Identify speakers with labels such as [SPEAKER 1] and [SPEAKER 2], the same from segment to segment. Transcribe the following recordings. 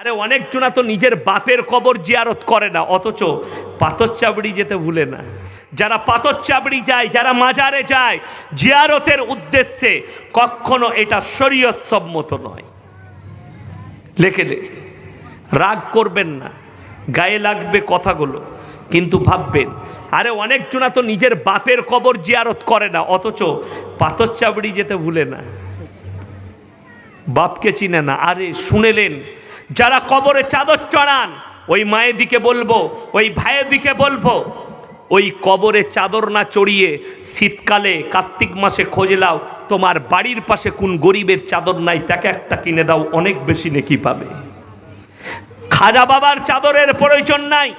[SPEAKER 1] আরে অনেকজনা তো নিজের বাপের কবর জিয়ারত করে না, অথচ পাথর চাবড়ি যেতে ভুলে না। যারা পাথর চাবড়ি যায়, যারা মাজারে যায় জিয়ারতের উদ্দেশ্যে, কখনো এটা শরীয়ত সম্মত নয়। লেখে রাগ করবেন না, গায়ে লাগবে কথাগুলো, কিন্তু ভাববেন আরে অনেকজনা তো নিজের বাপের কবর জিয়ারত করে না, অথচ পাথর চাবড়ি যেতে ভুলে না, বাপকে চিনে না। আরে শুনেলেন, যারা কবরে চাদর চড়ান, ওই মায়ের দিকে বলবো, ওই ভাইয়ের দিকে বলবো, ওই কবরে চাদর না চড়িয়ে শীতকালে কার্তিক মাসে খোঁজ লাও তোমার বাড়ির পাশে কোন গরিবের চাদর নাই, তাকে একটা কিনে দাও, অনেক বেশি নেকি পাবে। খাজা বাবার চাদরের প্রয়োজন নাই,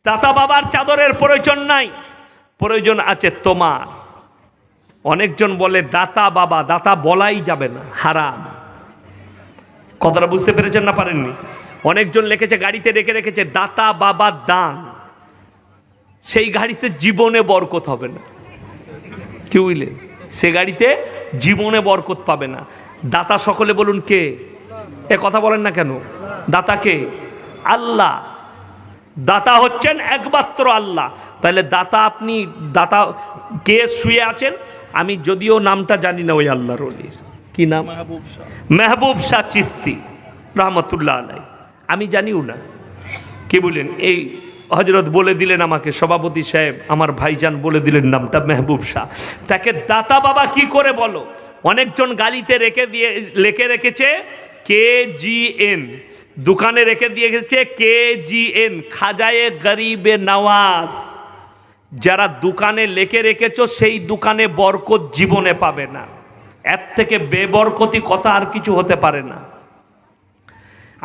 [SPEAKER 1] দাতা বাবার চাদরের প্রয়োজন নাই, প্রয়োজন আছে তোমার। অনেকজন বলে দাতা বাবা, দাতা বলাই যাবে না, হারাম। কথাটা বুঝতে পেরেছেন না পারেননি? অনেকজন লিখেছে, গাড়িতে রেখে রেখেছে দাতা বাবা দান, সেই গাড়িতে জীবনে বরকত হবে না। কি বুঝলেন? সে গাড়িতে জীবনে বরকত পাবে না। দাতা সকলে বলুন কে? এ কথা বলেন না কেন? দাতা কে? আল্লাহ। দাতা হচ্ছেন একমাত্র আল্লাহ। তাহলে দাতা, আপনি দাতা কে শুয়ে আছেন? আমি যদিও নামটা জানি না ওই আল্লাহর ওলির, কি নাম? মেহবুব শাহ চিস্তি রহমতুল্লাহ আলাই। আমি জানিও না। কি বলেন? এই হজরত বলে দিলেন আমাকে, সভাপতি সাহেব আমার ভাইজান বলে দিলেন নামটা মেহবুব শাহ। তাকে দাতা বাবা কি করে বলো? অনেকজন গালিতে লিখে রেখেছে KGN, দোকানে রেখে দিয়েছে KGN, খাজায়ে গরিবে নওয়াজ। যারা দোকানে লিখে রেখেছো সেই দোকানে বরকত জীবনে পাবে না। এর থেকে বেবরকতি কথা আর কিছু হতে পারে না।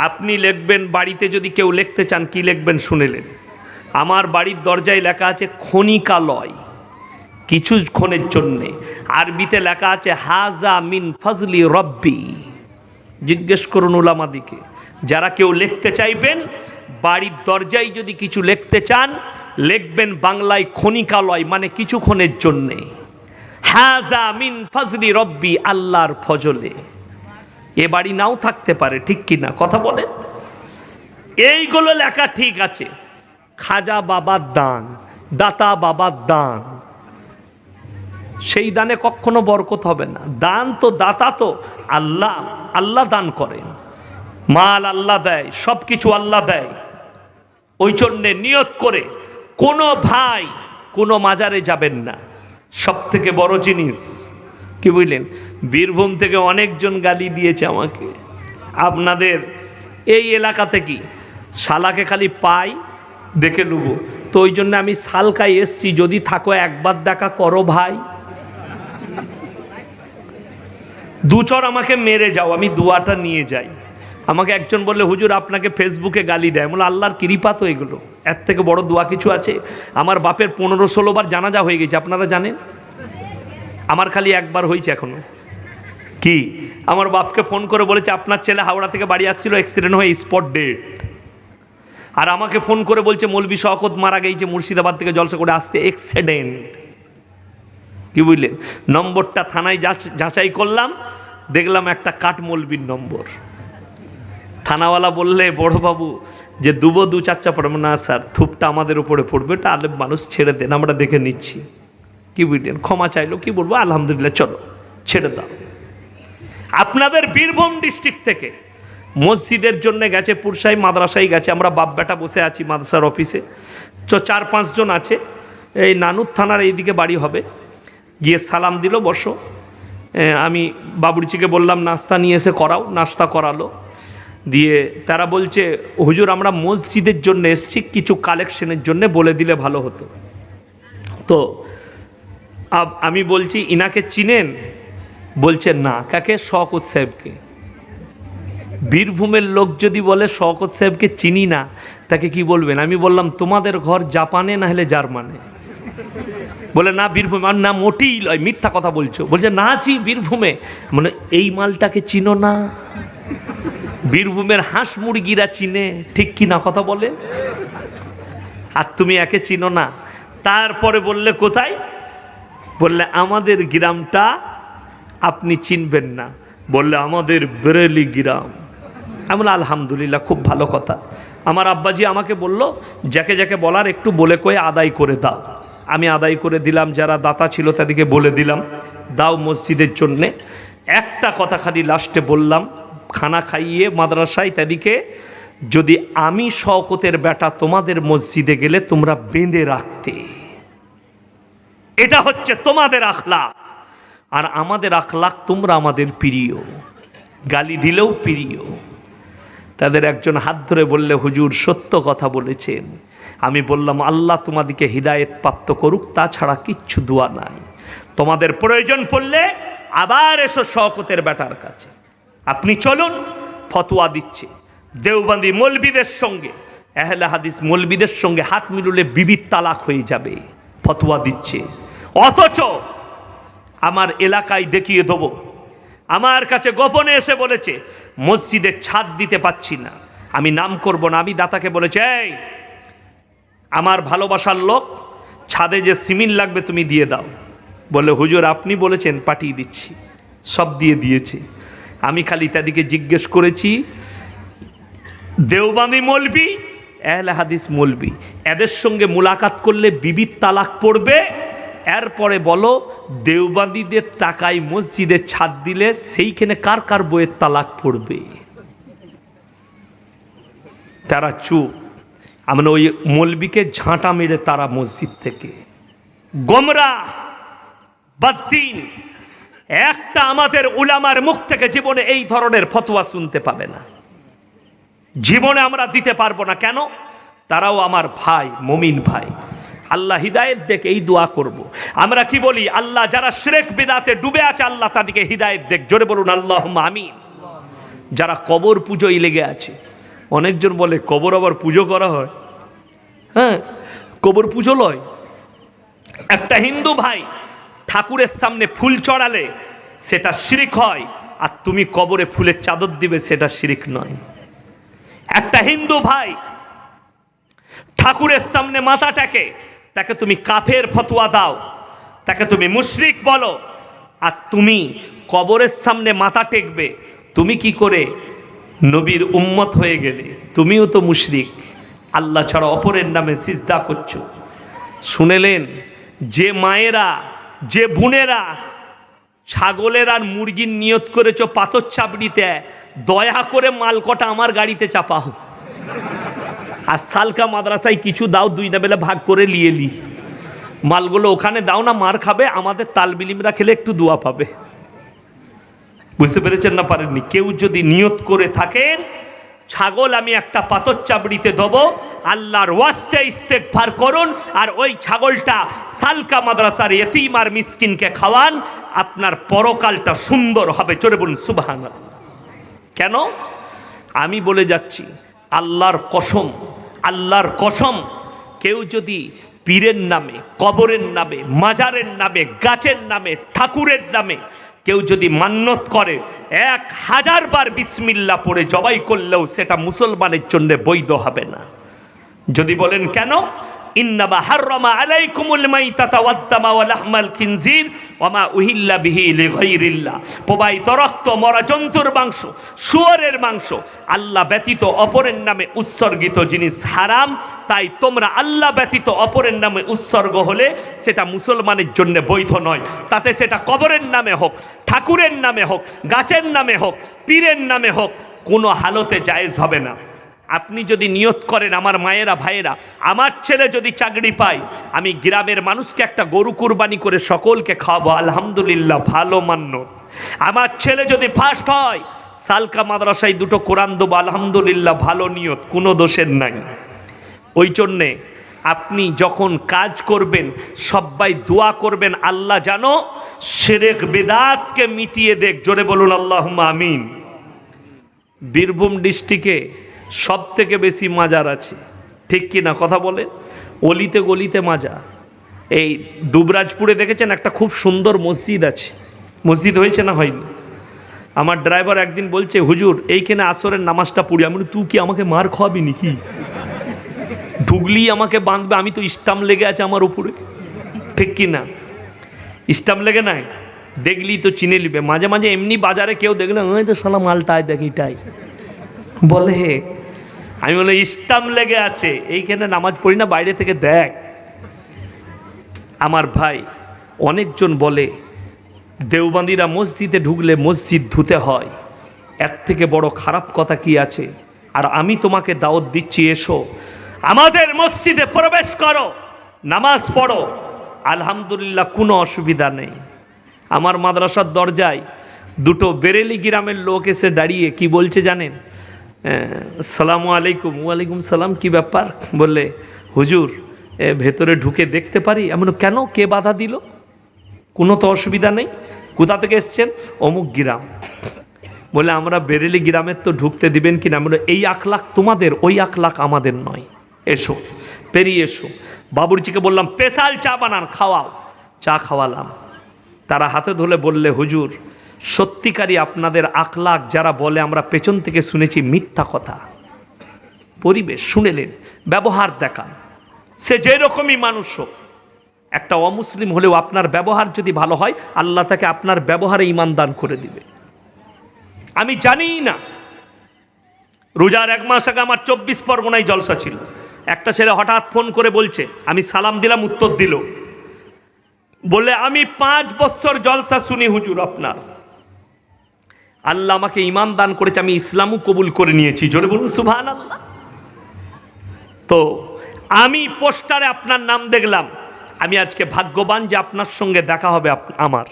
[SPEAKER 1] আপনি লিখবেন, বাড়িতে যদি কেউ লিখতে চান, কি লিখবেন শুনেলেন? আমার বাড়ির দরজায় লেখা আছে ক্ষণিকালয়, কিছুক্ষণের জন্যে। আরবিতে লেখা আছে হাজা মিন ফজলি রব্বি। জিজ্ঞেস করুন উলামাদিকে, যারা কেউ লিখতে চাইবেন বাড়ির দরজায় যদি কিছু লিখতে চান, লিখবেন বাংলায় ক্ষণিকালয়, মানে কিছুক্ষণের জন্যে। হাজা মিন ফজলি রব্বি, আল্লাহর ফজলে। এ বাড়ি নাও থাকতে পারে, ঠিক কিনা কথা বলেন? এইগুলো লেখা ঠিক আছে। খাজা বাবার দান, দাতা বাবার দান, সেই দানে কখনো বরকত হবে না। দান তো, দাতা তো আল্লাহ, আল্লাহ দান করেন, মাল আল্লাহ দেয়, সব কিছু আল্লাহ দেয়। ওই জন্যে নিয়ত করে কোনো ভাই কোনো মাজারে যাবেন না। সব থেকে বড় জিনিস কি বুঝলেন? বীরভূম থেকে অনেকজন গালি দিয়েছে আমাকে, আপনাদের এই এলাকাতে কি শালাকে খালি পাই দেখে নেব, তো ওই জন্য আমি শালকায় এসছি, যদি থাকো একবার দেখা করো ভাই, দুচর আমাকে মেরে যাও, আমি দুয়াটা নিয়ে যাই। আমাকে একজন বললে, হুজুর আপনাকে ফেসবুকে গালি দেয়। বলে আল্লাহর কৃপা তো এগুলো, এর থেকে বড় দোয়া কিছু আছে? আমার বাপের 15-16 বার জানাজা হয়ে গেছে, আপনারা জানেন? আমার খালি একবার হয়েছে এখনো। কি? আমার বাপকে ফোন করে বলেছে আপনার ছেলে হাওড়া থেকে বাড়ি আসছিল, অ্যাক্সিডেন্ট হয়ে স্পট ডেড। আর আমাকে ফোন করে বলছে মৌলভী শওকত মারা গেছে মুর্শিদাবাদ থেকে জলসা করে আসতে, অ্যাক্সিডেন্ট। কি বুঝলেন? নম্বরটা থানায় যাচাই করলাম, দেখলাম একটা কাঠ মৌলবীর নম্বর। থানাওয়ালা বললে, বড়বাবু যে দুবো 2-4 পড়বে না স্যার, থুপটা আমাদের উপরে পড়বে, এটা আলেম মানুষ, ছেড়ে দেন, আমরা দেখে নিচ্ছি। কি বুঝলেন? ক্ষমা চাইলো, কি বলবো, আলহামদুলিল্লাহ, চলো ছেড়ে দাও। আপনাদের বীরভূম ডিস্ট্রিক্ট থেকে মসজিদের জন্য গেছে, পুরসাই মাদ্রাসায় গেছে, আমরা বাপ বেটা বসে আছি মাদ্রাসার অফিসে, 4-5 জন আছে, এই নানুর থানার এইদিকে বাড়ি হবে। গিয়ে সালাম দিল, বসো। আমি বাবুর্চিকে বললাম নাস্তা নিয়ে এসে করাও, নাস্তা করালো। দিয়ে তারা বলছে, হুজুর আমরা মসজিদের জন্য এসেছি, কিছু কালেকশনের জন্য বলে দিলে ভালো হতো। তো আমি বলছি, ইনাকে চিনেন? বলছে না। কাকে? শওকত সাহেবকে। বীরভূমের লোক যদি বলে শওকত সাহেবকে চিনি না, তাকে কি বলবেন? আমি বললাম তোমাদের ঘর জাপানে না হলে জার্মানে। বলে না বীরভূমে। আর না, মোটেই লয়, মিথ্যা কথা বলছো। বলছে না জি বীরভূমে। মানে এই মালটাকে চিনো না? বীরভূমের হাঁস মুরগিরা চিনে, ঠিক কি না কথা বলে? আর তুমি একে চিনো না। তারপরে বললে কোথায়? বললে আমাদের গ্রামটা আপনি চিনবেন না। বললে আমাদের বেরেলি গ্রাম। আমি বললাম আলহামদুলিল্লাহ, খুব ভালো কথা। আমার আব্বাজি আমাকে বলল, যাকে যাকে বলার একটু বলে কয়ে আদায় করে দাও। আমি আদায় করে দিলাম, যারা দাতা ছিল তাদেরকে বলে দিলাম দাও মসজিদের জন্যে। একটা কথা খালি লাস্টে বললাম, খানা খাইয়ে মাদ্রাসায় তাদেরকে, যদি আমি শওকতের বেটা তোমাদের মসজিদে গেলে তোমরা বেঁধে রাখতে, এটা হচ্ছে তোমাদের আখলাক। আর আমাদের আখলাক তোমরা আমাদের প্রিয়, গালি দিলেও প্রিয়। তাদের একজন হাত ধরে বললে, হুজুর সত্য কথা বলেছেন। আমি বললাম, আল্লাহ তোমাদেরকে হিদায়েত প্রাপ্ত করুক, তাছাড়া কিচ্ছু দোয়া নাই। তোমাদের প্রয়োজন পড়লে আবার এসো শওকতের বেটার কাছে। আপনি চলুন, ফতোয়া দিচ্ছে। দেওবন্দি মৌলবীদের সঙ্গে, আহলে হাদিস মৌলবীদের সঙ্গে হাত মিললে বিবির তালাক হয়ে যাবে, ফতোয়া দিচ্ছে। অথচ আমার এলাকায় দেখিয়ে দেবো, আমার কাছে গোপনে এসে বলেছে মসজিদের ছাদ দিতে পাচ্ছি না। আমি নাম করব না, আমি দাতাকে বলেছি, এই আমার ভালোবাসার লোক, ছাদে যে সিমেন্ট লাগবে তুমি দিয়ে দাও। বলে, হুজুর আপনি বলেছেন, পাঠিয়ে দিচ্ছি। সব দিয়ে দিয়েছে। আমি খালি তাদেরকে জিজ্ঞেস করেছি, দেওবন্দি মৌলবী, আহলে হাদিস মৌলবী, এদের সঙ্গে মুলাকাত করলে বিবির তালাক পড়বে, এরপরে বলো দেওবন্দিদের টাকায় মসজিদে ছাদ দিলে সেইখানে কার কার বইয়ের তালাক পড়বে? তারা চুপ। আমরা ওই মৌলবীকে ঝাঁটা মেরে তারা মসজিদ থেকে গোমরাহ বাদ্দিন। একটা আমাদের উলামার মুখ থেকে জীবনে এই ধরনের ফতোয়া শুনতে পাবে না, জীবনে আমরা দিতে পারবো না। কেন? তারাও আমার ভাই, মুমিন ভাই। আল্লাহ হিদায়েত দেখে এই দোয়া করব। আমরা কি বলি? আল্লাহ যারা শিরক বিদআতে ডুবে আছে, আল্লাহ তাদেরকে হিদায়েত দেখ। জোরে বলুন আল্লাহুম্মা আমিন। যারা কবর পুজোয় লেগে আছে, অনেকজন বলে কবর আবার পুজো করা হয়। হ্যাঁ, কবর পুজো লয়। একটা হিন্দু ভাই ঠাকুরের সামনে ফুল চড়ালে সেটা শিরিক হয়, আর তুমি কবরে ফুলের চাদর দিবে সেটা শিরিক নয়। একটা হিন্দু ভাই ঠাকুরের সামনে মাথাটাকে, তাকে তুমি কাফের ফতোয়া দাও, তাকে তুমি মুশরিক বলো, আর তুমি কবরের সামনে মাথা টেকবে, তুমি কি করে নবীর উম্মত হয়ে গেলে? তুমিও তো মুশরিক, আল্লাহ ছাড়া অপরের নামে সিজদা করছো। শুনেলেন? যে মায়েরা, যে বোনেরা ছাগলের আর মুরগির নিয়ত করেছো পাথর চাপড়িতে, দয়া করে মাল কটা আমার গাড়িতে চাপাও, আর সালকা মাদ্রাসায় কিছু দাও, দুই না বেলা ভাগ করে নিয়ে লি। মালগুলো ওখানে দাও না, মার খাবে, আমাদের তালবিলিমরা খেলে একটু দোয়া পাবে। বুঝতে পেরেছেন না পারেননি? কেউ যদি নিয়ত করে থাকেন ছাগল আমি একটা পাথর চাবড়িতে দেবো, আল্লাহর ওয়াস্তে ইস্তেগফার করুন, আর ওই ছাগলটা সালকা মাদ্রাসার ইতিম আর মিসকিনকে খাওয়ান, আপনার পরকালটা সুন্দর হবে। চলে বলুন সুবহানাল্লাহ। কেন? আমি বলে যাচ্ছি, আল্লাহর কসম, আল্লাহর কসম, কেউ যদি পীরের নামে, কবরের নামে, মাজারের নামে, গাছের নামে, ঠাকুরের নামে কেউ যদি মান্যত করে, 1000 বার বিসমিল্লাহ পড়ে জবাই করলেও সেটা মুসলমানের জন্য বৈধ হবে না। যদি বলেন কেন? ইন্নামা হাররামা আলাইকুমুল মাইতাতা ওয়াদ-দামা ওয়া লাহমাল খিনজির ওয়া মা উহিল্লা বিহি লিগাইরিল্লাহ। প্রবাহিত রক্ত, মরা জন্তুর মাংস, শুয়োরের মাংস আল্লাহ ব্যতীত অপরের নামে উৎসর্গিত জিনিস হারাম। তাই তোমরা আল্লাহ ব্যতীত অপরের নামে উৎসর্গ হলে সেটা মুসলমানের জন্য বৈধ নয়। তাতে সেটা কবরের নামে হোক, ঠাকুরের নামে হোক, গাছের নামে হোক, পীরের নামে হোক, কোনো হালতে জায়েজ হবে না। আপনি যদি নিয়ত করেন, আমার মায়েরা, ভাইয়েরা, আমার ছেলে যদি চাকরি পায়, আমি গ্রামের মানুষকে একটা গরু কুরবানি করে সকলকে খাওয়াবো, আলহামদুলিল্লাহ, ভালো মান্য। আমার ছেলে যদি ফার্স্ট হয়, সালকা মাদ্রাসায় 2টো কোরআন দেবো, আলহামদুলিল্লাহ, ভালো নিয়ত, কোনো দোষের নাই। ওই জন্যে আপনি যখন কাজ করবেন সবাই দোয়া করবেন, আল্লাহ জানো শিরক বিদআতকে মিটিয়ে দেখ। জোরে বলুন আল্লাহুম্মা আমিন। বীরভূম ডিস্ট্রিক্টে সব থেকে বেশি মাজার আছে, ঠিক কি না? কথা বলে, অলিতে গলিতে মাজার। এই দুবরাজপুরে দেখেছেন একটা খুব সুন্দর মসজিদ আছে, মসজিদ হয়েছে না হয়নি? আমার ড্রাইভার একদিন বলছে, হুজুর এইখানে আসরের নামাজটা পড়ি। আমি বলি, তুই কি আমাকে মার খাওয়াবি নাকি? ঢুকলি আমাকে বাঁধবে, আমি তো স্টাম্প লেগে আছে আমার উপরে, ঠিক কি না? স্টাম্প লেগে নাই, দেখলি তো চিনে নিবে। মাঝে মাঝে এমনি বাজারে কেউ দেখলে, ওই তো সালা মালটায় দেখ, এটাই বলে আমি বলে স্টাম্প লেগে আছে, এইখানে নামাজ পড়ি না, বাইরে থেকে দেখ। আমার ভাই, অনেকজন বলে দেওবন্দিরা মসজিদে ঢুকলে মসজিদ ধুতে হয়, এর থেকে বড় খারাপ কথা কি আছে? আর আমি তোমাকে দাওয়াত দিচ্ছি, এসো আমাদের মসজিদে প্রবেশ করো, নামাজ পড়ো, আলহামদুলিল্লাহ কোনো অসুবিধা নেই। আমার মাদ্রাসার দরজায় দুটো বেরেলি গ্রামের লোক এসে দাঁড়িয়ে কি বলছে জানেন? আসসালামু আলাইকুম। ওয়ালাইকুম সালাম। কি ব্যাপার? বললে হুজুর ভেতরে ঢুকে দেখতে পারি? এমন কেন, কে বাধা দিল? কোনো তো অসুবিধা নেই। কোথা থেকে এসছেন? অমুক গ্রাম। বলে আমরা বেরেলি গ্রামের, তো ঢুকতে দিবেন কিনা? বলে এই আখলাখ তোমাদের, ওই আখলাখ আমাদের নয়, এসো পেরিয়ে এসো। বাবুর্চিকে বললাম স্পেশাল চা বানান, খাওয়াও। চা খাওয়ালাম। তারা হাতে ধরে বললে হুজুর সত্যিকারই আপনাদের আখলাখ যারা বলে আমরা পেছন থেকে শুনেছি মিথ্যা কথা। পরিবেশ শুনেলেন, ব্যবহার দেখান, সে যেরকমই মানুষ হোক, একটা অমুসলিম হলেও আপনার ব্যবহার যদি ভালো হয় আল্লাহ তাকে আপনার ব্যবহারে ঈমান দান করে দিবে। আমি জানি না, রোজার 1 মাস আগে আমার 24 পরগনায় জলসা ছিল। একটা ছেলে হঠাৎ ফোন করে বলছে, আমি সালাম দিলাম, উত্তর দিল, বলে আমি 5 বছর জলসা শুনি হুজুর আপনার, আল্লাহ আমাকে ঈমান দান করেছে, আমি ইসলামও কবুল করে নিয়েছি। জোরে বলুন সুবহানাল্লাহ। তো আমি পোস্টারে আপনার নাম দেখলাম, আমি আজকে ভাগ্যবান যে আপনার সঙ্গে দেখা হবে। আমার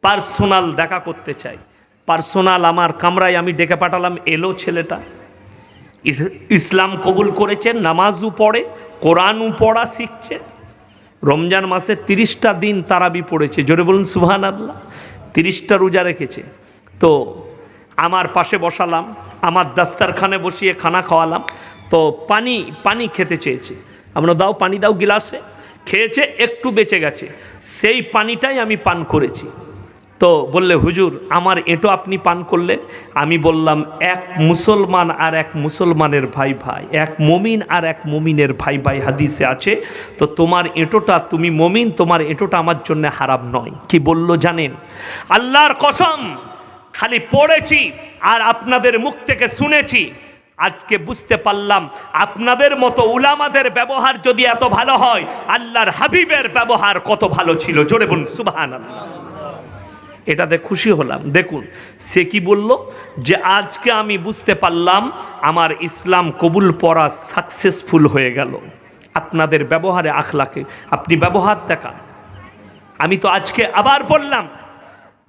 [SPEAKER 1] পার্সোনাল দেখা করতে চাই, পার্সোনাল আমার কামরায় আমি ডেকে পাঠালাম, এলো ছেলেটা, ইসলাম কবুল করেছে, নামাজও পড়ে, কোরআনও পড়া শিখছে, রমজান মাসে 30টা দিন তারাবি পড়েছে। জোরে বলুন সুবহানাল্লাহ। 30টা রোজা রেখেছে। তো আমার পাশে বসালাম, আমার দাস্তারখানে বসিয়ে খানা খাওয়ালাম। তো পানি খেতে চেয়েছে, আমরা দাও পানি দাও গিলাসে, খেয়েছে, একটু বেঁচে গেছে, সেই পানিটাই আমি পান করেছি। তো বললে হুজুর আমার এঁটো আপনি পান করলেন? আমি বললাম এক মুসলমান আর এক মুসলমানের ভাই ভাই, এক মমিন আর এক মমিনের ভাই ভাই, হাদিসে আছে। তো তোমার এঁটোটা, তুমি মমিন, তোমার এঁটোটা আমার জন্য হারাম নয়। কি বলল জানেন? আল্লাহর কসম, খালি পড়েছি আর আপনাদের মুখ থেকে শুনেছি, আজকে বুঝতে পারলাম আপনাদের মতো উলামাদের ব্যবহার যদি এত ভালো হয়, আল্লাহর হাবিবের ব্যবহার কত ভালো ছিল। জোরে বলুন সুবহানাল্লাহ। এটাতে খুশি হলাম। দেখুন সে কি বলল, যে আজকে আমি বুঝতে পারলাম আমার ইসলাম কবুল পড়া সাকসেসফুল হয়ে গেল আপনাদের ব্যবহারে, আখলাকে। আপনি ব্যবহার দেখান। আমি তো আজকে আবার বললাম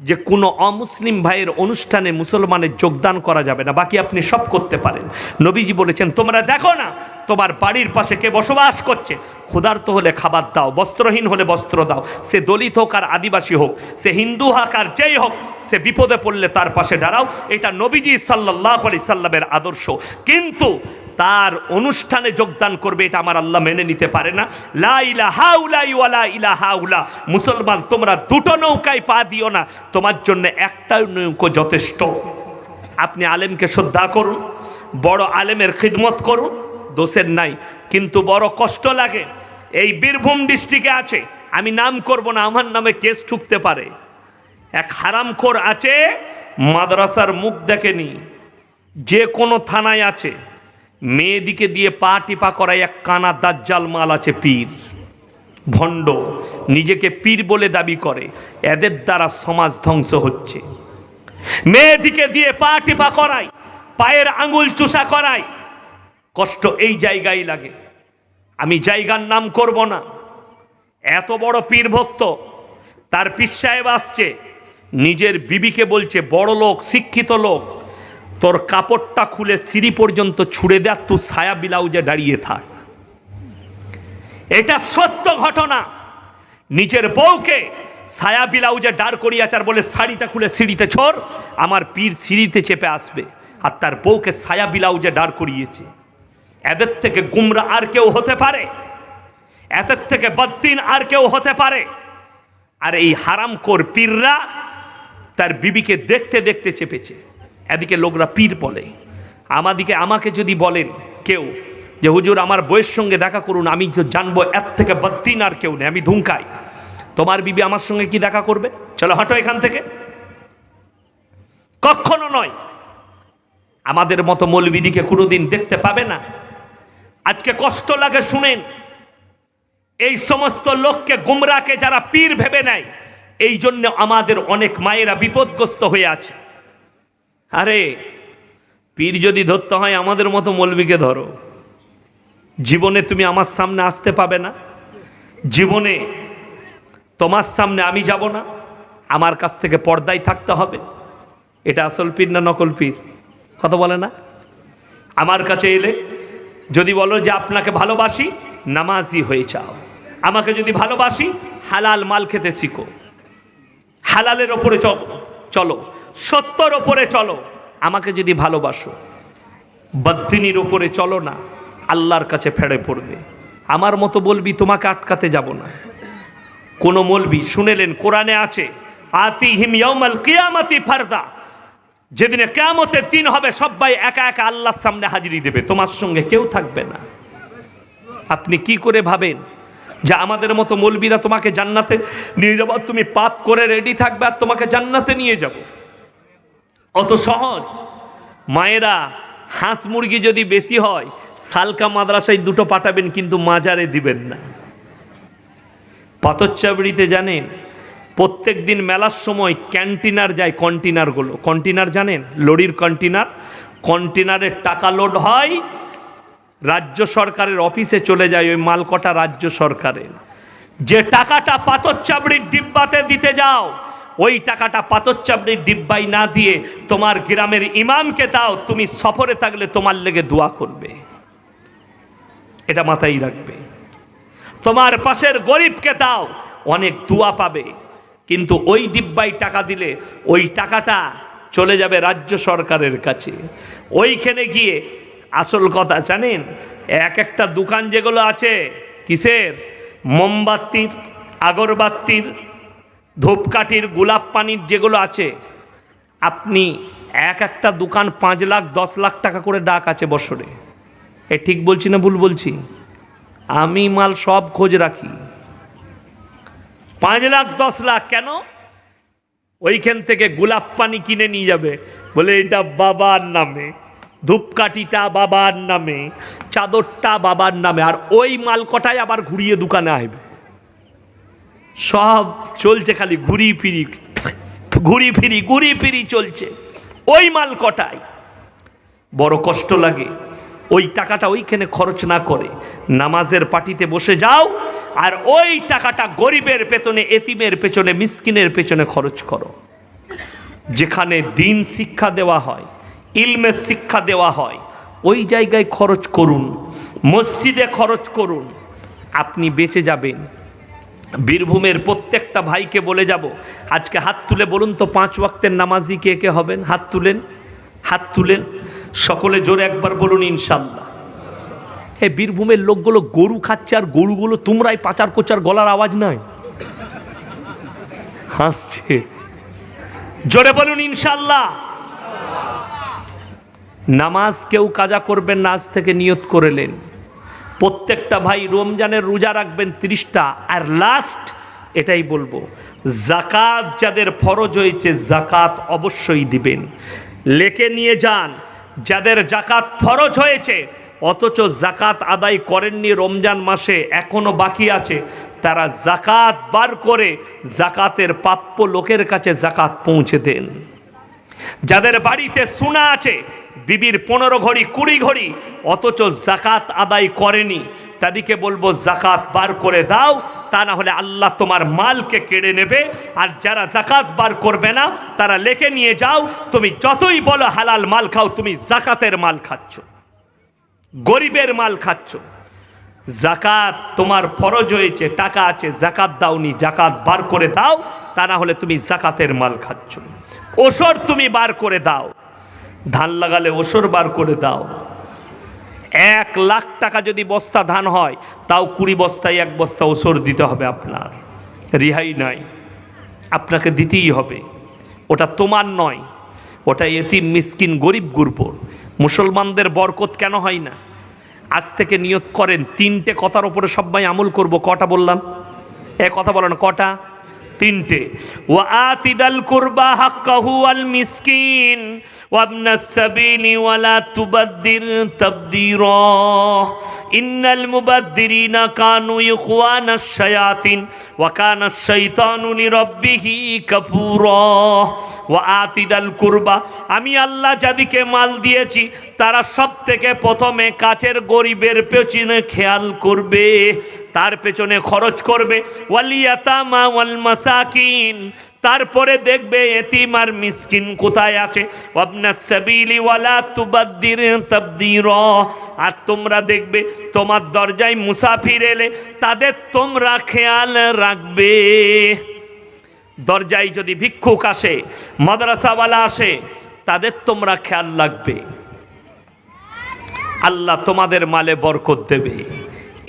[SPEAKER 1] যে কোনো অমুসলিম ভাইয়ের অনুষ্ঠানে মুসলমানের যোগদান করা যাবে না, বাকি আপনি সব করতে পারেন। নবীজি বলেছেন তোমরা দেখো না তোমার বাড়ির পাশে কে বসবাস করছে, ক্ষুধার্ত হলে খাবার দাও, বস্ত্রহীন হলে বস্ত্র দাও, সে দলিত হোক আর আদিবাসী হোক, সে হিন্দু হোক আর যেই হোক, সে বিপদে পড়লে তার পাশে দাঁড়াও। এটা নবীজি সাল্লাল্লাহু আলাইহি সাল্লামের আদর্শ। কিন্তু তার অনুষ্ঠানে যোগদান করবে, এটা আমার আল্লাহ মেনে নিতে পারে না। লা ইলাহা ইল্লাল্লাহ ওয়া লা ইলাহা ইল্লাল্লাহ। মুসলমান তোমরা দুটো নৌকায় পা দিও না, তোমার জন্য একটাই নৌকা যথেষ্ট। আপনি আলেমকে শ্রদ্ধা করুন, বড় আলেমের খিদমত করুন, দোষের নাই। কিন্তু বড় কষ্ট লাগে, এই বীরভূম ডিস্ট্রিক্টে আছে, আমি নাম করব না, আমার নামে কেস ঠুকতে পারে, এক হারামখোর আছে, মাদ্রাসার মুখ দেখেনি, যে কোনো থানায় আছে, মেয়েদিকে দিয়ে পা টিপা করায় এক কানা দাজ্জাল মাল আছে, পীর ভণ্ড, নিজেকে পীর বলে দাবি করে। এদের দ্বারা সমাজ ধ্বংস হচ্ছে। মেয়েদিকে দিয়ে পা টিপা করায়, পায়ের আঙুল চুষা করায়, কষ্ট এই জায়গায় লাগে। আমি জায়গার নাম করব না। এত বড় পীর ভক্ত, তার পীর সাহেব আসছে, নিজের বিবিকে বলছে, বড় লোক শিক্ষিত লোক, তোর কাপড়টা খুলে সিঁড়ি পর্যন্ত ছুঁড়ে দেয়, তুই ছায়া ব্লাউজে দাঁড়িয়ে থাক। এটা সত্য ঘটনা। নিজের বউকে ছায়া ব্লাউজে দাঁড় করিয়েছে আর বলে শাড়িটা খুলে সিঁড়িতে ছোড়, আমার পীর সিঁড়িতে চেপে আসবে, আর তার বউকে ছায়া ব্লাউজে দাঁড় করিয়েছে। এদের থেকে গুমরা আর কেউ হতে পারে? এদের থেকে বদ্দিন আর কেউ হতে পারে? আর এই হারামখোর পীররা তার বিবিকে দেখতে দেখতে চেপেছে। এদিকে লোকরা পীর বলে। আমাকে যদি বলেন কেউ যে হুজুর আমার বইয়ের সঙ্গে দেখা করুন, আমি জানবো এর থেকে বদ্দিন আর কেউ নেই, আমি ধুমকাই। তোমার বিবি আমার সঙ্গে কি দেখা করবে? চলো হাঁটো এখান থেকে। কখনো নয়। আমাদের মতো মৌলবিদিকে কোনোদিন দেখতে পাবে না। আজকে কষ্ট লাগে শুনেন, এই সমস্ত লোককে গুমরাকে যারা পীর ভেবে নেয়, এই জন্য আমাদের অনেক মায়েরা বিপদগ্রস্ত হয়ে আছে। আরে পীর যদি ধরতে হয় আমাদের মতো মৌলবিকে ধরো। জীবনে তুমি আমার সামনে আসতে পাবে না, জীবনে তোমার সামনে আমি যাব না, আমার কাছ থেকে পর্দায় থাকতে হবে। এটা আসল পীর না নকল পীর? কথা বলে না? আমার কাছে এলে যদি বলো যে আপনাকে ভালোবাসি, নামাজি হয়ে যাও। আমাকে যদি ভালোবাসি, হালাল মাল খেতে শিখো, হালালের ওপরে চলো, সত্যর ওপরে চলো। আমাকে যদি ভালোবাসো, বদ্দিনীর ওপরে চলো না, আল্লাহর কাছে ফেড়ে পড়বে। আমার মতো বলবি তোমাকে আটকাতে যাব না। কোন মলবি শুনেলেন কোরআনে আছে, আতিহিম ইয়াউমাল কিয়ামাতি ফারদা, যেদিনে কিয়ামতের দিন হবে সবাই একা একা আল্লাহর সামনে হাজিরি দেবে, তোমার সঙ্গে কেউ থাকবে না। আপনি কি করে ভাবেন যে আমাদের মতো মলবিরা তোমাকে জান্নাতে নিয়ে যাবো, তুমি পাপ করে রেডি থাকবে আর তোমাকে জান্নাতে নিয়ে যাব? অত সহজ? মায়েরা, হাঁস মুরগি যদি বেশি হয় সালকা মাদ্রাসায় দুটো পাঠাবেন, কিন্তু মাজারে দিবেন না। পাথরচাবড়িতে জানেন প্রত্যেক দিন মেলার সময় ক্যান্টিনার যায়, কন্টেনারগুলো, কন্টেনার জানেন, লরির কন্টেনারের টাকা লোড হয়, রাজ্য সরকারের অফিসে চলে যায়, ওই মাল কটা রাজ্য সরকারের। যে টাকাটা পাথরচাবড়ির ডিব্বাতে দিতে যাও, ওই টাকাটা পাথরচাবড়ির ডিব্বায় না দিয়ে তোমার গ্রামের ইমামকে দাও, তুমি সফরে থাকলে তোমার লেগে দোয়া করবে। এটা মাথায় রাখবে। তোমার পাশের গরিবকে দাও, অনেক দোয়া পাবে। কিন্তু ওই ডিব্বায় টাকা দিলে ওই টাকাটা চলে যাবে রাজ্য সরকারের কাছে। ওইখানে গিয়ে আসল কথা জানেন, এক একটা দোকান যেগুলো আছে কিসের, মোমবাতির, আগরবাতির, ধূপকাঠির, গোলাপ পানির যেগুলো আছে, আপনি এক একটা দোকান 5 লাখ 10 লাখ টাকা করে ডাক আছে বছরে। এ ঠিক বলছি না ভুল বলছি? আমি মাল সব খোঁজ রাখি। 5 লাখ 10 লাখ কেন? ওইখান থেকে গোলাপ পানি কিনে নিয়ে যাবে, বলে এটা বাবার নামে, ধূপকাঠিটা বাবার নামে, চাদরটা বাবার নামে, আর ওই মাল কটাই আবার ঘুরিয়ে দোকানে আসবে। সব চলছে খালি ঘুরি ফিরি চলছে ওই মাল কটাই। বড় কষ্ট লাগে। ওই টাকাটা ওইখানে খরচ না করে নামাজের পার্টিতে বসে যাও, আর ওই টাকাটা গরিবের পেছনে, এতিমের পেছনে, মিসকিনের পেছনে খরচ করো। যেখানে দিন শিক্ষা দেওয়া হয়, ইলমের শিক্ষা দেওয়া হয়, ওই জায়গায় খরচ করুন, মসজিদে খরচ করুন, আপনি বেঁচে যাবেন। বীরভূমের প্রত্যেকটা ভাইকে বলে যাব, আজকে হাত তুলে বলুন তো 5 ওয়াক্তের নামাজি কে কে হবেন? হাত তুলেন সকলে জোরে একবার বলুন ইনশাল্লাহ। এই বীরভূমের লোকগুলো গরু খাচ্ছে, আর গরুগুলো তোমরাই পাচার কোচার, গলার আওয়াজ নাই, হাসছে। জোরে বলুন ইনশাল্লাহ। নামাজ কেউ কাজা করবেন না, আজ থেকে নিয়ত করেলেন। প্রত্যেকটা ভাই রমজানের রোজা রাখবেন 30টা। আর লাস্ট এটাই বলবো, জাকাত যাদের ফরজ হয়েছে জাকাত অবশ্যই দিবেন। লেখে নিয়ে যান, যাদের জাকাত ফরজ হয়েছে অথচ জাকাত আদায় করেননি, রমজান মাসে এখনো বাকি আছে, তারা জাকাত বার করে জাকাতের প্রাপ্য লোকের কাছে জাকাত পৌঁছে দেন। যাদের বাড়িতে সোনা আছে, বিবির 15 ঘড়ি 20 ঘড়ি, অথচ জাকাত আদায় করেনি, তাদেরকে বলবো জাকাত বার করে দাও, তা না হলে আল্লাহ তোমার মালকে কেড়ে নেবে। আর যারা জাকাত বার করবে না তারা লেখে নিয়ে যাও, তুমি যতই বলো হালাল মাল খাও, তুমি জাকাতের মাল খাচ্ছ, গরিবের মাল খাচ্ছ। জাকাত তোমার ফরজ হয়েছে, টাকা আছে, জাকাত দাওনি, জাকাত বার করে দাও, তা না হলে তুমি জাকাতের মাল খাচ্ছ। ওসর তুমি বার করে দাও, ধান লাগালে ওসর বার করে দাও। 1 লাখ টাকা যদি বস্তা ধান হয়, তাও 20 বস্তায় 1 বস্তা ওসর দিতে হবে। আপনার রিহাই নাই, আপনাকে দিতেই হবে। ওটা তোমার নয়, ওটা এতিম মিসকিন গরিব গুরবর। মুসলমানদের বরকত কেন হয় না? আজ থেকে নিয়ত করেন 3টে কথার উপরে সবাই আমল করব। কটা বললাম? কথা বলেন কটা? তিনটে, ওয়া আতিদাল কুরবা হাক্কাহু আল মিসকিন ওয়া ইবনাস সাবিলি ওয়া লা তুবাদ্দির তাবদীরা ইন্নাল মুবাদ্দিরিনা কানু ইখওয়ানাশ শায়াতিন ওয়া কানাশ শাইতানু লিরাব্বিহি কাফুরা। ওয়া আতিদাল কুরবা, আমি আল্লাহ যাদেরকে মাল দিয়েছি তারা সব থেকে প্রথমে কাছের গরিবের পেছনে খেয়াল করবে, তার পেছনে খরচ করবে। ওয়াল ইয়াতামা ওয়াল মাসাকিন, তারপরে দেখবে এতিম আর মিসকিন কোথায় আছে। ওয়াবনাস সাবিলি ওয়ালা তুবাদ্দির তাবদীরা, আর তোমরা দেখবে তোমার দরজায় মুসাফির এলে তাদের তোমরা খেয়াল রাখবে। দরজায় যদি ভিক্ষুক আসে, মাদ্রাসাওয়ালা আসে, তাদের তোমরা খেয়াল রাখবে। আল্লাহ তোমাদের মালে বরকত দেবে।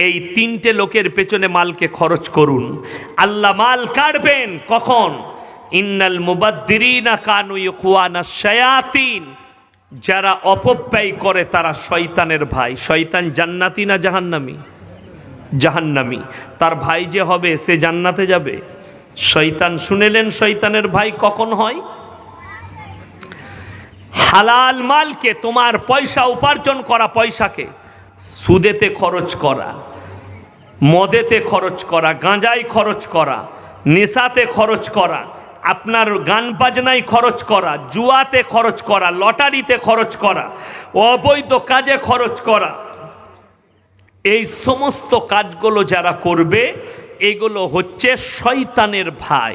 [SPEAKER 1] এই তিনটে লোকের পেছনে মালকে খরচ করুন। আল্লাহ মাল কাটবেন কখন? ইন্নাল মুবাদ্দিরিনা কানু ইখওয়ানাশ শায়াতিন, যারা অপব্যয় করে তারা শয়তানের ভাই। শয়তান জান্নাতি না জাহান্নামী? জাহান্নামী। তার ভাই যে হবে সে জান্নাতে যাবে। শয়তান শুনেলেন শয়তানের ভাই কখন হয়? হালাল মালকে, তোমার পয়সা উপার্জন করা পয়সাকে সুদেতে খরচ করা, মদেতে খরচ করা, গাঁজায় খরচ করা, নেশাতে খরচ করা, আপনার গান বাজনায় খরচ করা, জুয়াতে খরচ করা, লটারিতে খরচ করা, অবৈধ কাজে খরচ করা, এই সমস্ত কাজগুলো যারা করবে এগুলো হচ্ছে শয়তানের ভাই।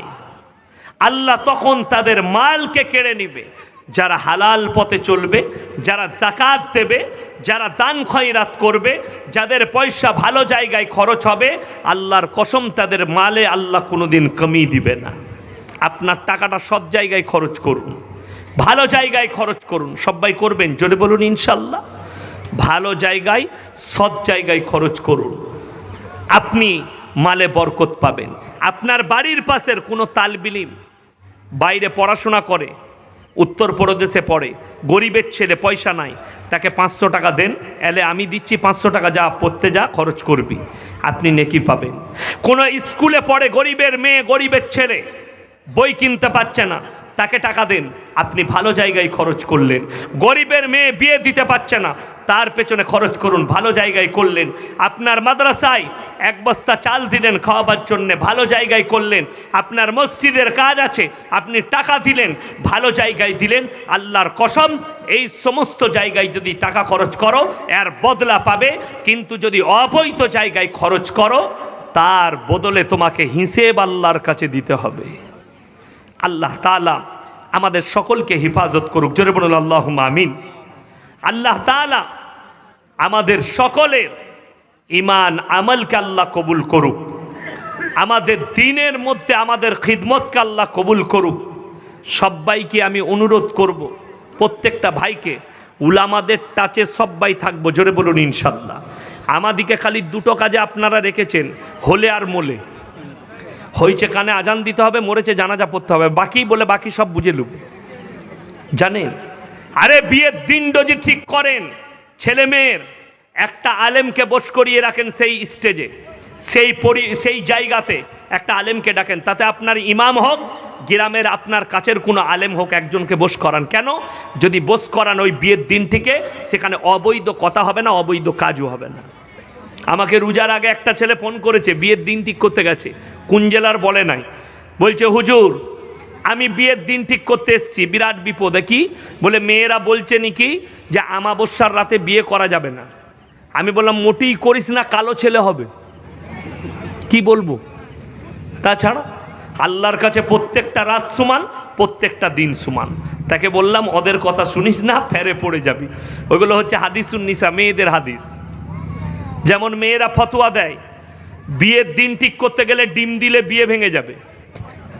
[SPEAKER 1] আল্লাহ তখন তাদের মালকে কেড়ে নিবে। যারা হালাল পথে চলবে, যারা যাকাত দেবে, যারা দান খয়রাত করবে, যাদের পয়সা ভালো জায়গায় খরচ হবে, আল্লাহর কসম তাদের মালে আল্লাহ কোনোদিন কমিয়ে দিবে না। আপনার টাকাটা সৎ জায়গায় খরচ করুন, ভালো জায়গায় খরচ করুন। সবাই করবেন? জোরে বলুন ইনশাল্লাহ। ভালো জায়গায়, সৎ জায়গায় খরচ করুন, আপনি মালে বরকত পাবেন। আপনার বাড়ির পাশের কোনো তালবিলিম বাইরে পড়াশোনা করে, উত্তরপ্রদেশে পড়ে, গরিবের ছেলে, পয়সা নাই, তাকে 500 টাকা দেন, এলে আমি দিচ্ছি 500 টাকা, যা পড়তে যা, খরচ করবি, আপনি নেকি পাবেন। কোনো স্কুলে পড়ে গরিবের মেয়ে, গরিবের ছেলে, বই কিনতে পারছে না, তাকে টাকা দেন, আপনি ভালো জায়গায় খরচ করলেন। গরিবের মেয়ে বিয়ে দিতে পারছে না, তার পেছনে খরচ করুন, ভালো জায়গায় করলেন। আপনার মাদ্রাসায় 1 বস্তা চাল দিলেন খাওয়াবার জন্যে, ভালো জায়গায় করলেন। আপনার মসজিদের কাজ আছে, আপনি টাকা দিলেন, ভালো জায়গায় দিলেন। আল্লাহর কসম, এই সমস্ত জায়গায় যদি টাকা খরচ করো এর বদলা পাবে। কিন্তু যদি অবৈধ জায়গায় খরচ করো তার বদলে তোমাকে হিসেব আল্লাহর কাছে দিতে হবে। আল্লাহ তাআলা আমাদের সকলকে হেফাজত করুক। জোরে বলুন আল্লাহুম্মা আমিন। আল্লাহ তাআলা আমাদের সকলের ঈমান আমলকে আল্লাহ কবুল করুক। আমাদের দ্বীনের মধ্যে আমাদের খিদমতকে আল্লাহ কবুল করুক। সবাইকে আমি অনুরোধ করব, প্রত্যেকটা ভাইকে উলামাদের টাচে সবাই থাকবো। জোরে বলুন ইনশাল্লাহ। আমাদিকে খালি 2টো কাজে আপনারা রেখেছেন, হলে আর মোলে। হয়েছে কানে আজান দিতে হবে, মরেছে জানাজা পড়তে হবে, বাকি বলে বাকি সব বুঝে লুব। জানেন, আরে বিয়ের দিন যদি ঠিক করেন, ছেলে মেয়ের একটা আলেমকে বস করিয়ে রাখেন সেই স্টেজে, সেই জায়গাতে একটা আলেমকে ডাকেন, তাতে আপনার ইমাম হোক, গ্রামের আপনার কাছের কোনো আলেম হোক, একজনকে বস করান। কেন? যদি বস করান ওই বিয়ের দিন থেকে, সেখানে অবৈধ কথা হবে না, অবৈধ কাজও হবে না। আমাকে রোজার আগে একটা ছেলে ফোন করেছে, বিয়ের দিন ঠিক করতে গেছে, কোন জেলার বলে নাই, বলছে হুজুর আমি বিয়ের দিন ঠিক করতে এসেছি, বিরাট বিপদে। কি বলে? মেয়েরা বলছে নাকি যে আমাবস্যার রাতে বিয়ে করা যাবে না। আমি বললাম মোটেই করিস না, কালো ছেলে হবে। কি বলবো? তাছাড়া আল্লাহর কাছে প্রত্যেকটা রাত সমান, প্রত্যেকটা দিন সমান। তাকে বললাম ওদের কথা শুনিস না, ফেরে পড়ে যাবি। ওইগুলো হচ্ছে হাদিসুন নিসা, মেয়েদের হাদিস। যেমন মেয়েরা ফতোয়া দেয় বিয়ের দিন ঠিক করতে গেলে ডিম দিলে বিয়ে ভেঙে যাবে।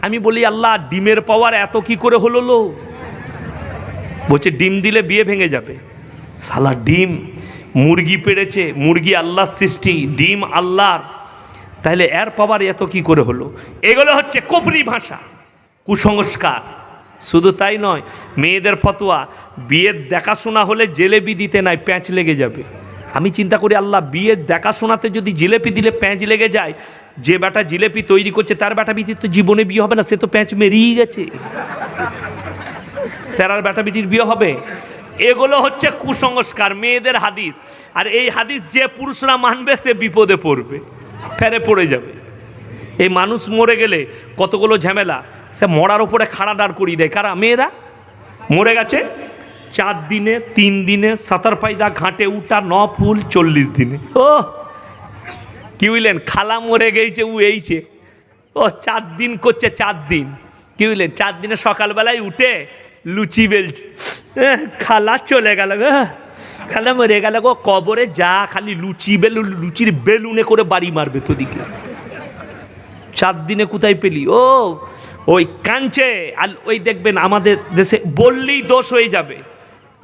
[SPEAKER 1] আমি বলি আল্লাহ, ডিমের পাওয়ার এত কি করে হলো লো? বলছে ডিম দিলে বিয়ে ভেঙে যাবে। সালা ডিম, মুরগি পেড়েছে, মুরগি আল্লাহর সৃষ্টি, ডিম আল্লাহর, তাহলে এর পাওয়ার এত কি করে হলো? এগুলো হচ্ছে কপরি ভাষা, কুসংস্কার। শুধু তাই নয়, মেয়েদের ফতোয়া বিয়ের দেখাশোনা হলে জেলেবি দিতে নাই, প্যাঁচ লেগে যাবে। আমি চিন্তা করি আল্লাহ বিয়ের দেখাশোনাতে যদি জিলেপি দিলে প্যাঁচ লেগে যায়, যে বেটা জিলেপি তৈরি করছে তার বেটা বিটির তো জীবনে বিয়ে হবে না, সে তো প্যাঁচ মেরিয়ে গেছে, তার আর বেটা বিটির বিয়ে হবে? এগুলো হচ্ছে কুসংস্কার, মেয়েদের হাদিস। আর এই হাদিস যে পুরুষরা মানবে সে বিপদে পড়বে, ফেরে পড়ে যাবে। এই মানুষ মরে গেলে কতগুলো ঝামেলা, সে মরার উপরে খাড়া দাঁড় করিয়ে দেয়। কারা? মেয়েরা। মরে গেছে 4 দিনে, 3 দিনে, সাঁতার পায়দা ঘাটে উঠা, 9 ফুল 40 দিনে। ও কি বুঝলেন, খালা মরে গেছে ও এইছে, ও 4 দিন করছে, 4 দিন। কি বুঝলেন, 4 দিনে সকালবেলায় উঠে লুচি বেলছে, খালা চলে গেল গো, খালা মরে গেল গো, কবরে যা খালি লুচির বেলুনে করে বাড়ি মারবে তোদিকে। 4 দিনে কোথায় পেলি? ও ওই কাঞ্চে। আর ওই দেখবেন আমাদের দেশে বললেই দোষ হয়ে যাবে,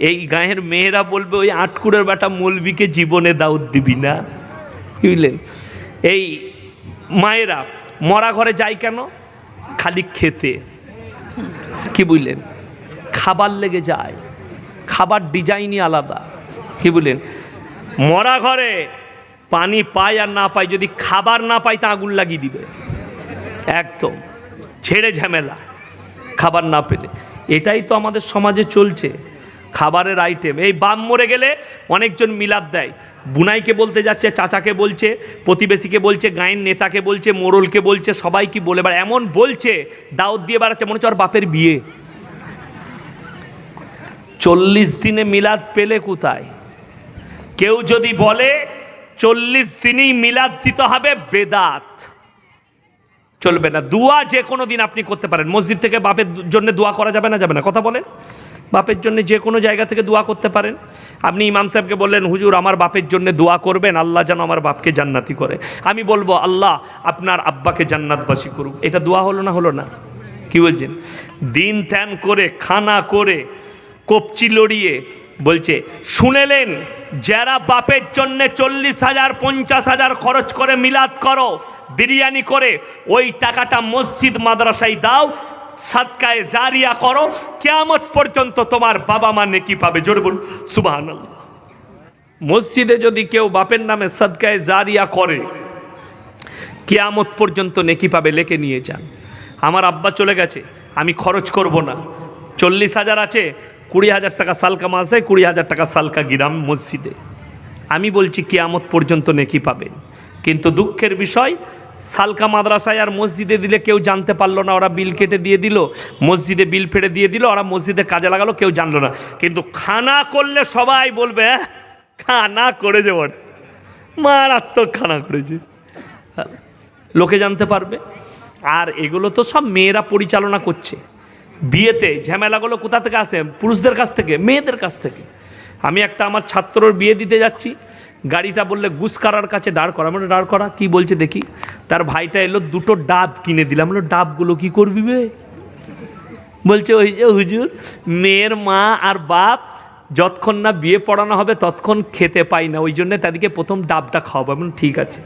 [SPEAKER 1] এই গাঁয়ের মেয়েরা বলবে ওই আটকুড়ের বেটা মৌলবীকে জীবনে দাউদ দিবি না। বুঝলেন, এই মায়েরা মরা ঘরে যায় কেন? খালি খেতে। কি বুঝলেন, খাবার লেগে যায়, খাবার ডিজাইনই আলাদা। কি বুঝলেন, মরা ঘরে পানি পায় আর না পায়, যদি খাবার না পায় তা আগুন লাগিয়ে দিবে, একদম ছেড়ে ঝামেলা খাবার না পেলে। এটাই তো আমাদের সমাজে চলছে, খাবারের আইটেম। এই বাপ মরে গেলে অনেকজন মিলাদ দেয়, বুনাইকে বলতে যাচ্ছে, চাচাকে বলছে, প্রতিবেশীকে বলছে, গাঁয়ের নেতাকে বলছে, মোড়লকে বলছে, সবাই কি বলে বেড়ায়, এমন বলছে দাওয়াত দিয়ে বেড়াচ্ছে মনে হচ্ছে ওর বাপের বিয়ে। 40 দিনে মিলাদ পেলে কোথায়? কেউ যদি বলে 40 দিনই মিলাদ দিতে হবে, বেদাত, চলবে না। দোয়া যে কোনো দিন আপনি করতে পারেন, মসজিদ থেকে বাপের জন্য দোয়া করা যাবে না? যাবে না, কথা বলেন। বাপের জন্য যে কোনো জায়গা থেকে দোয়া করতে পারেন। আপনি ইমাম সাহেবকে বললেন, হুজুর আমার বাপের জন্য দোয়া করবেন, আল্লাহ যেন আমার বাপকে জান্নাতি করে। আমি বলবো আল্লাহ আপনার আব্বাকে জান্নাতবাসী করুক। এটা দোয়া হলো না? হলো না? কি বলছেন? দিন ধ্যান করে, খানা করে, কপচি লড়িয়ে বলছে, শুনেলেন যারা বাপের জন্যে 40,000 50,000 খরচ করে মিলাদ করো, বিরিয়ানি করে, ওই টাকাটা মসজিদ মাদ্রাসায় দাও, সাদকায়ে জারিয়া করো, কিয়ামত পর্যন্ত তোমার বাবা মা নেকি পাবে। জোরে বলুন সুবহানাল্লাহ। মসজিদে যদি কেউ বাপের নামে সাদকায়ে জারিয়া করে, কিয়ামত পর্যন্ত নেকি পাবে, লেখে নিয়ে যান। আমার আব্বা চলে গেছে, আমি খরচ করব না, 40,000 আছে, 20,000 টাকা সালকা মাসে, 20,000 টাকা সালকা গিরাম মসজিদে। আমি বলছি কিয়ামত পর্যন্ত নেকি পাবেন। কিন্তু দুঃখের বিষয়, সালকা মাদ্রাসায় আর মসজিদে দিলে কেউ জানতে পারলো না, ওরা বিল কেটে দিয়ে দিল, মসজিদে বিল ফেটে দিয়ে দিল, ওরা মসজিদে কাজে লাগালো, কেউ জানলো না। কিন্তু খানা করলে সবাই বলবে খানা করেছে, বড় মারাত্মক খানা করেছে, লোকে জানতে পারবে। আর এগুলো তো সব মেয়েরা পরিচালনা করছে। বিয়েতে ঝামেলাগুলো কোথা থেকে আসে? পুরুষদের কাছ থেকে, মেয়েদের কাছ থেকে। আমি একটা আমার ছাত্রর বিয়ে দিতে যাচ্ছি, গাড়িটা বললে গুসকারার কাছে দাঁড় করা, মানে দাঁড় করা, কি বলছে দেখি। তার ভাইটা এলো, 2টো ডাব কিনে দিলাম। বললো ডাবগুলো কি করবি বে? বলছে ওই যে হুজুর, মেয়ের মা আর বাপ যতক্ষণ না বিয়ে পড়ানো হবে ততক্ষণ খেতে পাই না, ওই জন্য তাদেরকে প্রথম ডাবটা খাওয়াবো। আমি ঠিক আছে।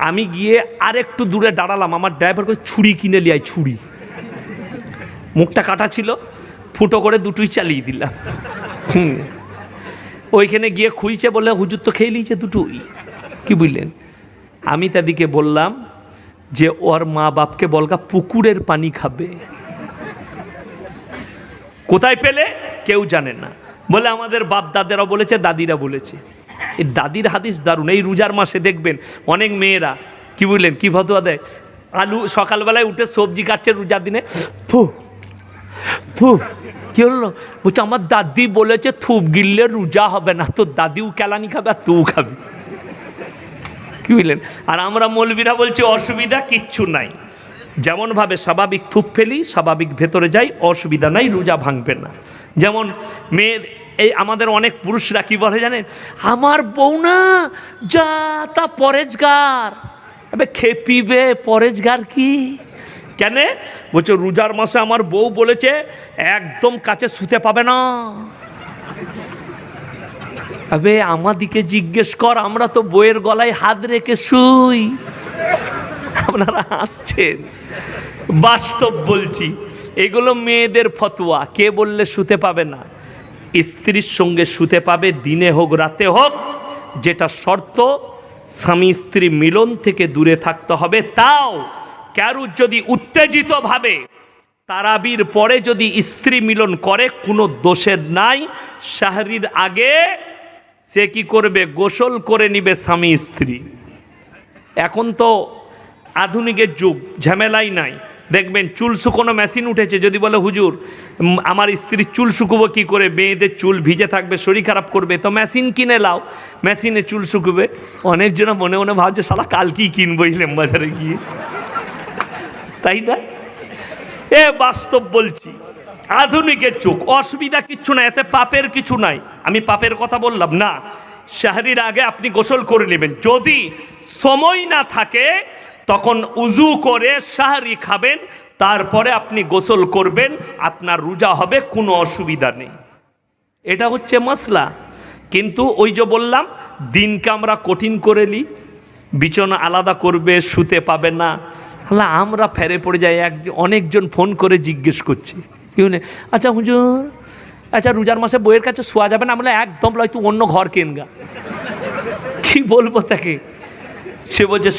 [SPEAKER 1] আমি গিয়ে আরেকটু দূরে দাঁড়ালাম, আমার ড্রাইভার করে ছুরি কিনে লিয়াই, ছুরি, মুখটা কাটা ছিল, ফুটো করে 2টোই চালিয়ে দিলাম। ওইখানে গিয়ে খুঁজছে, বলে হুজুর তো খেয়ে নিয়েছে 2টোই। কি বুঝলেন? আমি তাদেরকে বললাম যে ওর মা বাপকে বলগা পুকুরের পানি খাবে। কোথায় পেলে? কেউ জানে না। বলে আমাদের বাপ দাদারা বলেছে, দাদিরা বলেছে। এই দাদির হাদিস দারুণ। এই রোজার মাসে দেখবেন অনেক মেয়েরা, কি বুঝলেন, কি ফতোয়া দেয়, আলু সকালবেলায় উঠে সবজি কাটছে রোজার দিনে, ফু থু, কি হলো? বলছে আমার দাদি বলেছে থুপ গিললে রোজা হবে না। তো দাদিও কেলানি খাবে আর তুও খাবি। কি বুঝলেন? আর আমরা মৌলবীরা বলছি অসুবিধা কিচ্ছু নাই, যেমনভাবে স্বাভাবিক থুপ ফেলি, স্বাভাবিক ভেতরে যাই, অসুবিধা নাই, রোজা ভাঙবে না। যেমন মেয়ের, এই আমাদের অনেক পুরুষরা কি বলে জানেন, আমার বউ না যা তা পরেজগার। এবে খেপিবে, পরেজগার কি? কেন? বলছে রোজার মাসে আমার বউ বলেছে একদম কাছে শুতে পাবে না। আবে আমাদিকে জিজ্ঞেস কর, আমরা তো বইয়ের গলায় হাত রেখে শুই। আপনারা হাসছেন, বাস্তব বলছি। এগুলো মেয়েদের ফতোয়া। কে বললে শুতে পাবে না? স্ত্রীর সঙ্গে শুতে পাবে, দিনে হোক রাতে হোক, যেটা শর্ত, স্বামী স্ত্রী মিলন থেকে দূরে থাকতে হবে। তাও কারুর যদি উত্তেজিতভাবে তারাবির পরে যদি স্ত্রী মিলন করে কোনো দোষের নাই। শাহরির আগে সে কি করবে, গোসল করে নিবে স্বামী স্ত্রী। এখন তো আধুনিকের যুগ, ঝামেলাই নাই। দেখবেন চুল শুকোনো মেশিন উঠেছে, যদি বলে হুজুর আমার স্ত্রীর চুল শুকোবো কী করে, মেয়েদের চুল ভিজে থাকবে শরীর খারাপ করবে, তো মেশিন কিনে লাও, মেশিনে চুল শুকোবে। অনেকজন মনে মনে ভাবছে শালা কালকেই কিনবো ইলেম বাজারে গিয়ে, তাই না? এ বাস্তব বলছি, আধুনিকের যুগ, অসুবিধা কিচ্ছু নাই, এতে পাপের কিছু নাই। আমি পাপের কথা বললাম না। শাহরির আগে আপনি গোসল করে নেবেন। যদি সময় না থাকে তখন উজু করে শাহরি খাবেন, তারপরে আপনি গোসল করবেন, আপনার রোজা হবে, কোনো অসুবিধা নেই। এটা হচ্ছে মাসলা। কিন্তু ওই যে বললাম, দিনকে আমরা কঠিন করে নিই, বিছানা আলাদা করবে, শুতে পাবে না। হ্যাঁ, আমরা ফেরে পড়ে যাই। অনেকজন ফোন করে জিজ্ঞেস করছে, আচ্ছা হুজুর, আচ্ছা রোজার মাসে বইয়ের কাছে শোয়া যাবে না? আমরা একদম লয়, তুই অন্য ঘর কেনগা। কি বলবো তাকে? সে বলছে